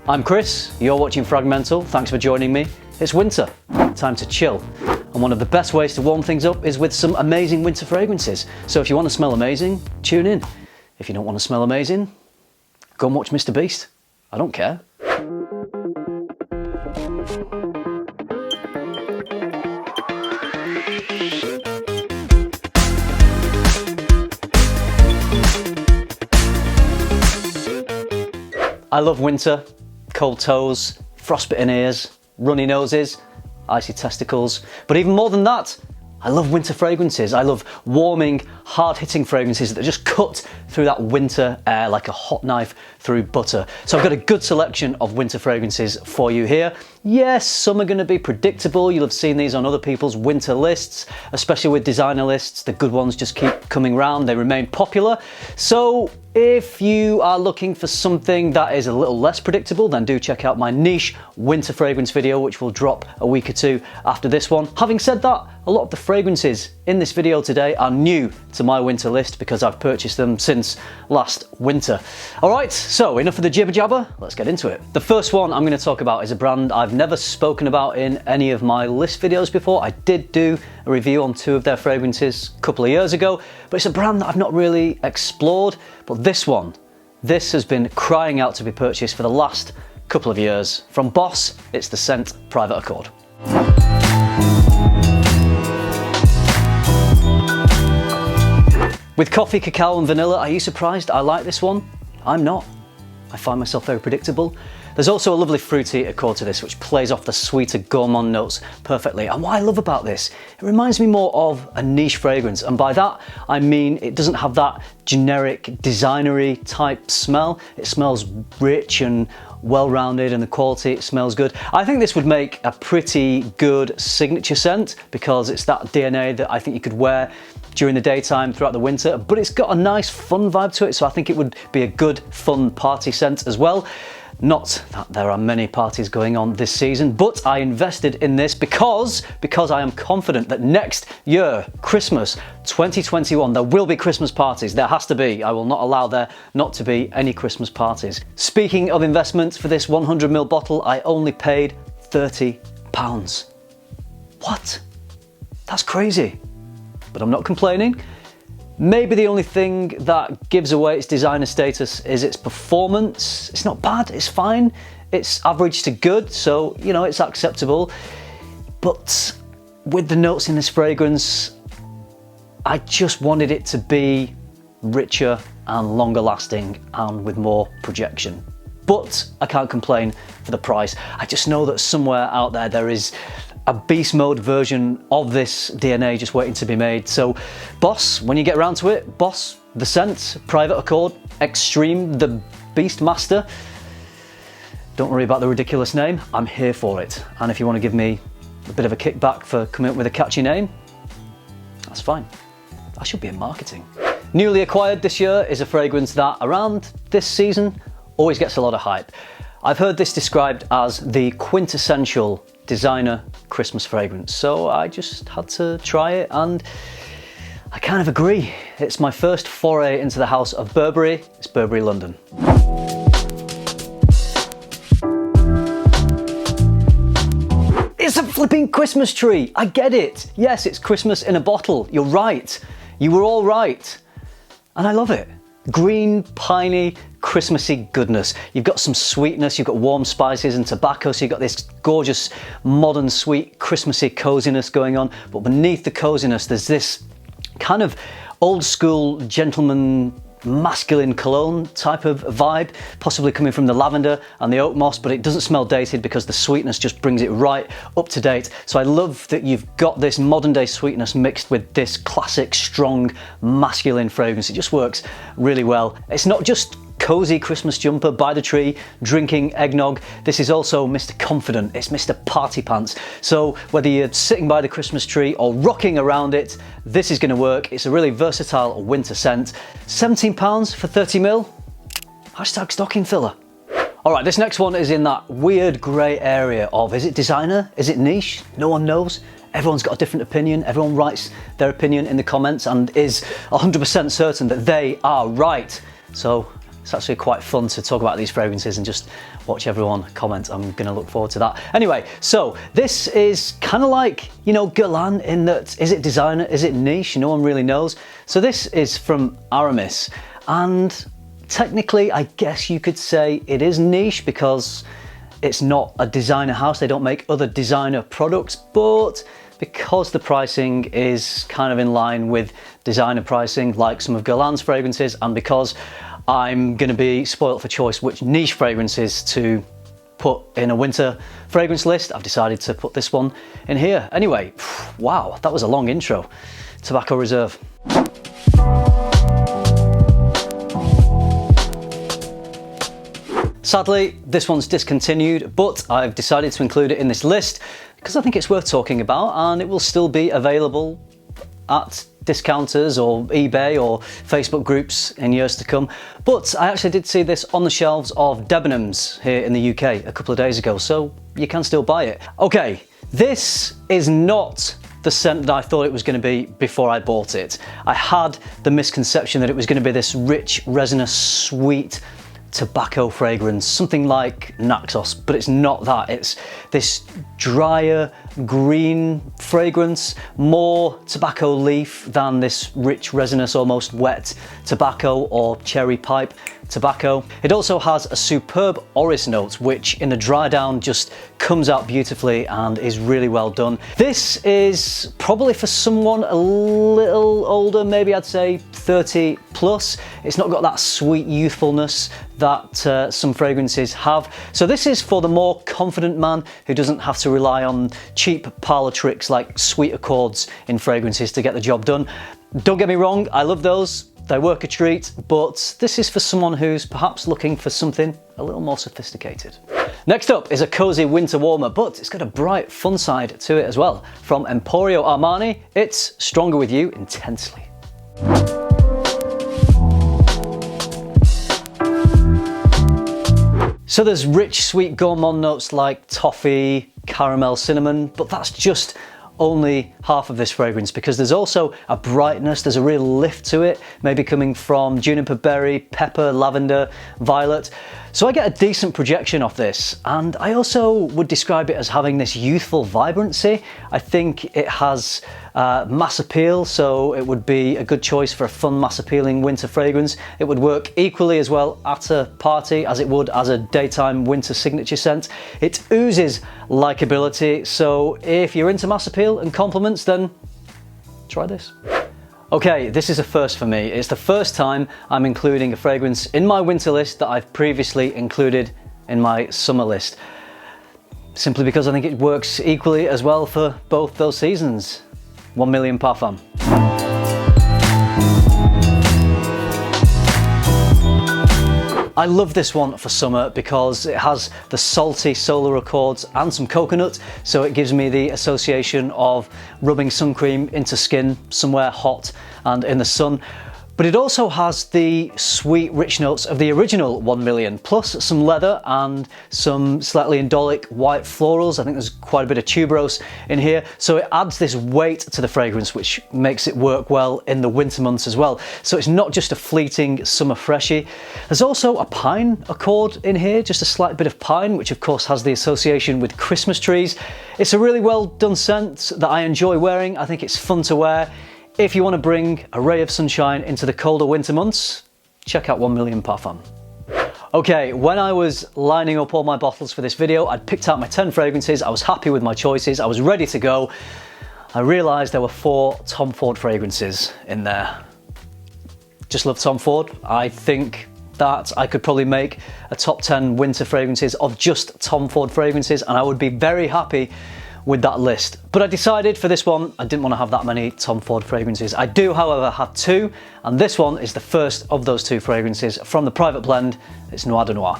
I'm Chris, you're watching FRAG-MENTAL, thanks for joining me. It's winter, time to chill. And one of the best ways to warm things up is with some amazing winter fragrances. So if you want to smell amazing, tune in. If you don't want to smell amazing, go and watch Mr. Beast. I don't care. I love winter, cold toes, frostbitten ears, runny noses, icy testicles, but even more than that, I love winter fragrances. I love warming, hard-hitting fragrances that just cut through that winter air like a hot knife through butter. So I've got a good selection of winter fragrances for you here. Yes, some are going to be predictable. You'll have seen these on other people's winter lists, especially with designer lists. The good ones just keep coming round. They remain popular. So if you are looking for something that is a little less predictable, then do check out my niche winter fragrance video, which will drop a week or two after this one. Having said that, a lot of the fragrances in this video today are new to my winter list because I've purchased them since last winter. All right, so enough of the jibber jabber, let's get into it. The first one I'm going to talk about is a brand I've never spoken about in any of my list videos before. I did do a review on 2 of their fragrances a couple of years ago, but it's a brand that I've not really explored. But this has been crying out to be purchased for the last couple of years. From Boss, it's the scent Private Accord. With coffee, cacao and vanilla, are you surprised I like this one? I'm not. I find myself very predictable. There's also a lovely fruity accord to this, which plays off the sweeter gourmand notes perfectly. And what I love about this, it reminds me more of a niche fragrance. And by that, I mean it doesn't have that generic designery type smell. It smells rich and well-rounded, and the quality, it smells good. I think this would make a pretty good signature scent because it's that DNA that I think you could wear during the daytime throughout the winter, but it's got a nice fun vibe to it, so I think it would be a good fun party scent as well. Not that there are many parties going on this season, but I invested in this because I am confident that next year, Christmas 2021, there will be Christmas parties. There has to be. I will not allow there not to be any Christmas parties. Speaking of investment, for this 100ml bottle, I only paid £30. What? That's crazy. But I'm not complaining. Maybe the only thing that gives away its designer status is its performance. It's not bad, it's fine. It's average to good, so, you know, it's acceptable. But with the notes in this fragrance, I just wanted it to be richer and longer lasting and with more projection. But I can't complain for the price. I just know that somewhere out there, there is a beast mode version of this DNA just waiting to be made. So Boss, when you get around to it, Boss, the scent, Private Accord, Extreme, the Beast Master. Don't worry about the ridiculous name, I'm here for it. And if you want to give me a bit of a kickback for coming up with a catchy name, that's fine. I should be in marketing. Newly acquired this year is a fragrance that around this season always gets a lot of hype. I've heard this described as the quintessential designer Christmas fragrance, so I just had to try it and I kind of agree. It's my first foray into the house of Burberry. It's Burberry London. It's a flipping Christmas tree, I get it. Yes, it's Christmas in a bottle, you're right. You were all right. And I love it. Green, piney, Christmassy goodness. You've got some sweetness, you've got warm spices and tobacco, so you've got this gorgeous, modern, sweet, Christmassy coziness going on. But beneath the coziness, there's this kind of old school gentleman, masculine cologne type of vibe, possibly coming from the lavender and the oak moss, but it doesn't smell dated because the sweetness just brings it right up to date. So I love that you've got this modern day sweetness mixed with this classic, strong, masculine fragrance. It just works really well. It's not just cozy Christmas jumper by the tree, drinking eggnog. This is also Mr. Confident, it's Mr. Party Pants. So whether you're sitting by the Christmas tree or rocking around it, this is going to work. It's a really versatile winter scent. £17 for 30ml. Hashtag stocking filler. All right, this next one is in that weird grey area of, is it designer? Is it niche? No one knows. Everyone's got a different opinion. Everyone writes their opinion in the comments and is 100% certain that they are right. So it's actually quite fun to talk about these fragrances and just watch everyone comment. I'm gonna look forward to that. Anyway, so this is kind of like, you know, Guerlain in that, is it designer, is it niche? No one really knows. So this is from Aramis, and technically, I guess you could say it is niche because it's not a designer house. They don't make other designer products, but because the pricing is kind of in line with designer pricing, like some of Guerlain's fragrances, and because I'm gonna be spoilt for choice which niche fragrances to put in a winter fragrance list, I've decided to put this one in here. Anyway, wow, that was a long intro. Tobacco Reserve. Sadly, this one's discontinued, but I've decided to include it in this list because I think it's worth talking about, and it will still be available at discounters or eBay or Facebook groups in years to come. But I actually did see this on the shelves of Debenhams here in the UK a couple of days ago, so you can still buy it. Okay, this is not the scent that I thought it was going to be before I bought it. I had the misconception that it was going to be this rich, resinous, sweet tobacco fragrance, something like Naxos, but it's not that. It's this drier green fragrance, more tobacco leaf than this rich, resinous, almost wet tobacco or cherry pipe tobacco. It also has a superb orris note, which in the dry down just comes out beautifully and is really well done. This is probably for someone a little older, maybe I'd say 30 plus. It's not got that sweet youthfulness that some fragrances have. So this is for the more confident man who doesn't have to rely on cheap parlor tricks like sweet accords in fragrances to get the job done. Don't get me wrong, I love those. They work a treat, but this is for someone who's perhaps looking for something a little more sophisticated. Next up is a cozy winter warmer, but it's got a bright, fun side to it as well. From Emporio Armani, it's Stronger With You Intensely. So there's rich, sweet gourmand notes like toffee, caramel, cinnamon, but that's just only half of this fragrance, because there's also a brightness, there's a real lift to it, maybe coming from juniper berry, pepper, lavender, violet. So I get a decent projection off this, and I also would describe it as having this youthful vibrancy. I think it has mass appeal, so it would be a good choice for a fun, mass appealing winter fragrance. It would work equally as well at a party as it would as a daytime winter signature scent. It oozes likability, so if you're into mass appeal and compliments, then try this. Okay, this is a first for me. It's the first time I'm including a fragrance in my winter list that I've previously included in my summer list. Simply because I think it works equally as well for both those seasons. 1 Million Parfum. I love this one for summer because it has the salty solar accords and some coconut, so it gives me the association of rubbing sun cream into skin somewhere hot and in the sun. But it also has the sweet, rich notes of the original 1 Million, plus some leather and some slightly indolic white florals. I think there's quite a bit of tuberose in here. So it adds this weight to the fragrance, which makes it work well in the winter months as well. So it's not just a fleeting summer freshie. There's also a pine accord in here, just a slight bit of pine, which of course has the association with Christmas trees. It's a really well done scent that I enjoy wearing. I think it's fun to wear. If you want to bring a ray of sunshine into the colder winter months, check out 1 Million Parfum. Okay, when I was lining up all my bottles for this video, I'd picked out my 10 fragrances, I was happy with my choices, I was ready to go. I realised there were 4 Tom Ford fragrances in there. Just love Tom Ford. I think that I could probably make a top 10 winter fragrances of just Tom Ford fragrances, and I would be very happy with that list. But I decided for this one, I didn't want to have that many Tom Ford fragrances. I do, however, have 2, and this one is the first of those 2 fragrances from the private blend. It's Noir de Noir.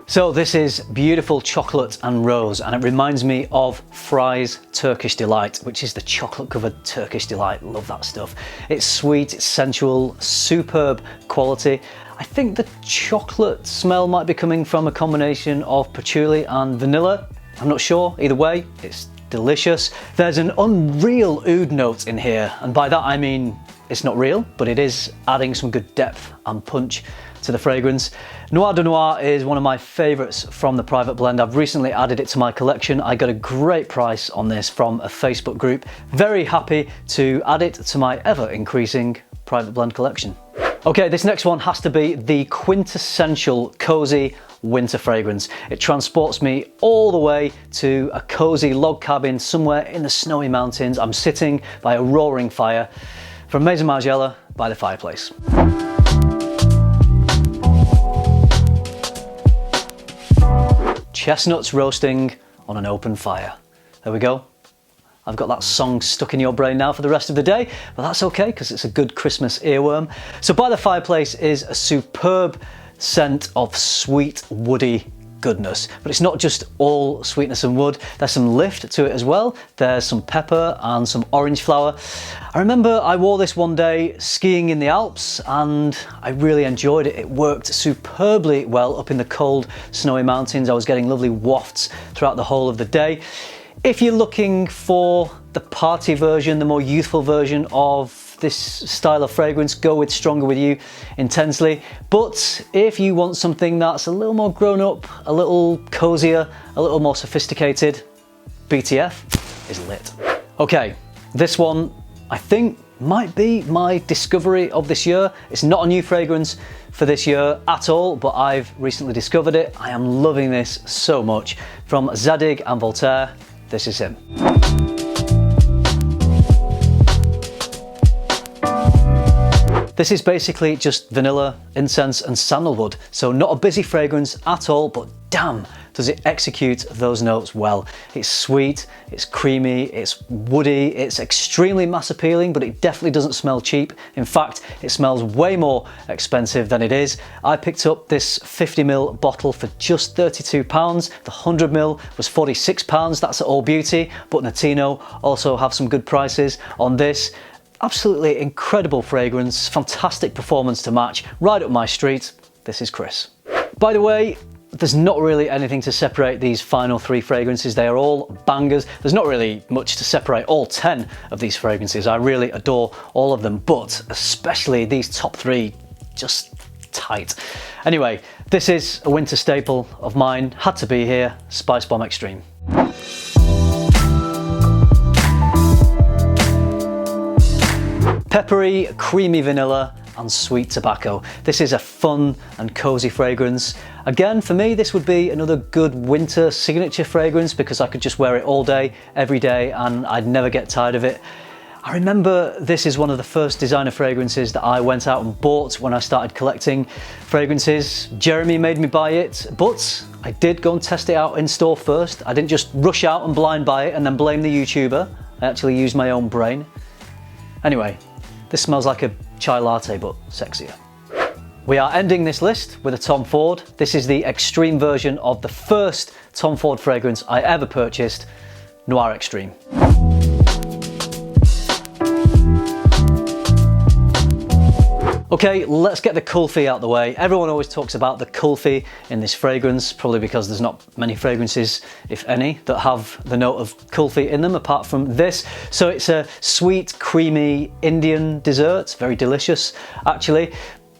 So this is beautiful chocolate and rose, and it reminds me of Fry's Turkish Delight, which is the chocolate covered Turkish Delight. Love that stuff. It's sweet, it's sensual, superb quality. I think the chocolate smell might be coming from a combination of patchouli and vanilla. I'm not sure, either way, it's delicious. There's an unreal oud note in here, and by that I mean it's not real, but it is adding some good depth and punch to the fragrance. Noir de Noir is one of my favourites from the private blend. I've recently added it to my collection. I got a great price on this from a Facebook group. Very happy to add it to my ever increasing private blend collection. Okay, this next one has to be the quintessential cozy winter fragrance. It transports me all the way to a cozy log cabin somewhere in the snowy mountains. I'm sitting by a roaring fire from Maison Margiela by the Fireplace. Chestnuts roasting on an open fire. There we go. I've got that song stuck in your brain now for the rest of the day, but that's okay because it's a good Christmas earworm. So By the Fireplace is a superb scent of sweet, woody goodness, but it's not just all sweetness and wood. There's some lift to it as well. There's some pepper and some orange flower. I remember I wore this one day skiing in the Alps and I really enjoyed it. It worked superbly well up in the cold, snowy mountains. I was getting lovely wafts throughout the whole of the day. If you're looking for the party version, the more youthful version of this style of fragrance, go with Stronger With You Intensely. But if you want something that's a little more grown up, a little cozier, a little more sophisticated, BTF is lit. Okay, this one I think might be my discovery of this year. It's not a new fragrance for this year at all, but I've recently discovered it. I am loving this so much. From Zadig and Voltaire, this is him. This is basically just vanilla, incense and sandalwood, so not a busy fragrance at all, but damn does it execute those notes well. It's sweet, it's creamy, it's woody, it's extremely mass appealing, but it definitely doesn't smell cheap. In fact, it smells way more expensive than it is. I picked up this 50ml bottle for just £32. The 100ml was £46, that's at All Beauty, but Notino also have some good prices on this. Absolutely incredible fragrance, fantastic performance to match, right up my street. This is Chris. By the way, there's not really anything to separate these final 3 fragrances. They are all bangers. There's not really much to separate all 10 of these fragrances. I really adore all of them, but especially these top 3, just tight. Anyway, this is a winter staple of mine. Had to be here, Spicebomb Extreme. Peppery, creamy vanilla and sweet tobacco. This is a fun and cozy fragrance. Again, for me, this would be another good winter signature fragrance because I could just wear it all day, every day, and I'd never get tired of it. I remember this is one of the first designer fragrances that I went out and bought when I started collecting fragrances. Jeremy made me buy it, but I did go and test it out in store first. I didn't just rush out and blind buy it and then blame the YouTuber. I actually used my own brain. Anyway, this smells like a chai latte, but sexier. We are ending this list with a Tom Ford. This is the extreme version of the first Tom Ford fragrance I ever purchased, Noir Extreme. Okay, let's get the kulfi out the way. Everyone always talks about the kulfi in this fragrance, probably because there's not many fragrances, if any, that have the note of kulfi in them apart from this. So it's a sweet, creamy Indian dessert, very delicious actually.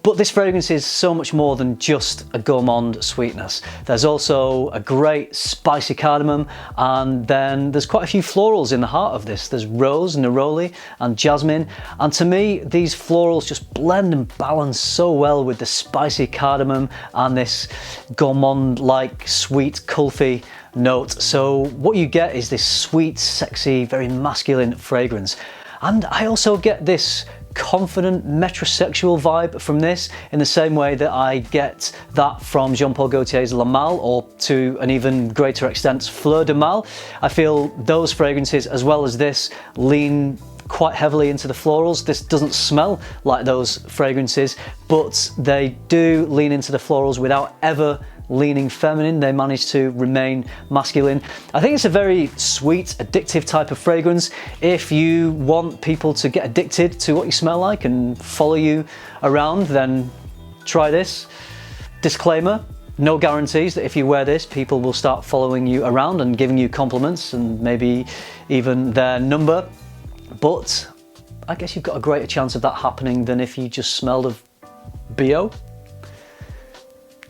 But this fragrance is so much more than just a gourmand sweetness. There's also a great spicy cardamom, and then there's quite a few florals in the heart of this. There's rose, neroli and jasmine, and to me these florals just blend and balance so well with the spicy cardamom and this gourmand-like sweet kulfi note. So what you get is this sweet, sexy, very masculine fragrance. And I also get this confident metrosexual vibe from this, in the same way that I get that from Jean-Paul Gaultier's La Malle, or to an even greater extent Fleur de Mal. I feel those fragrances, as well as this, lean quite heavily into the florals. This doesn't smell like those fragrances, but they do lean into the florals without ever leaning feminine. They manage to remain masculine. I think it's a very sweet, addictive type of fragrance. If you want people to get addicted to what you smell like and follow you around, then try this. Disclaimer, no guarantees that if you wear this, people will start following you around and giving you compliments and maybe even their number. But I guess you've got a greater chance of that happening than if you just smelled of BO.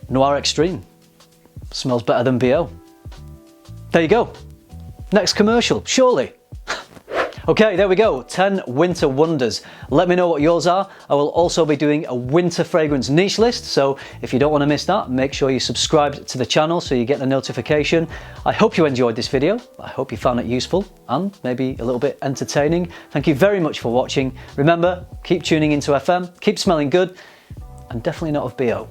Noir Extreme. Smells better than BO. There you go. Next commercial, surely. Okay, there we go, 10 winter wonders. Let me know what yours are. I will also be doing a winter fragrance niche list, so if you don't want to miss that, make sure you subscribe to the channel so you get the notification. I hope you enjoyed this video. I hope you found it useful and maybe a little bit entertaining. Thank you very much for watching. Remember, keep tuning into FM, keep smelling good, and definitely not of BO.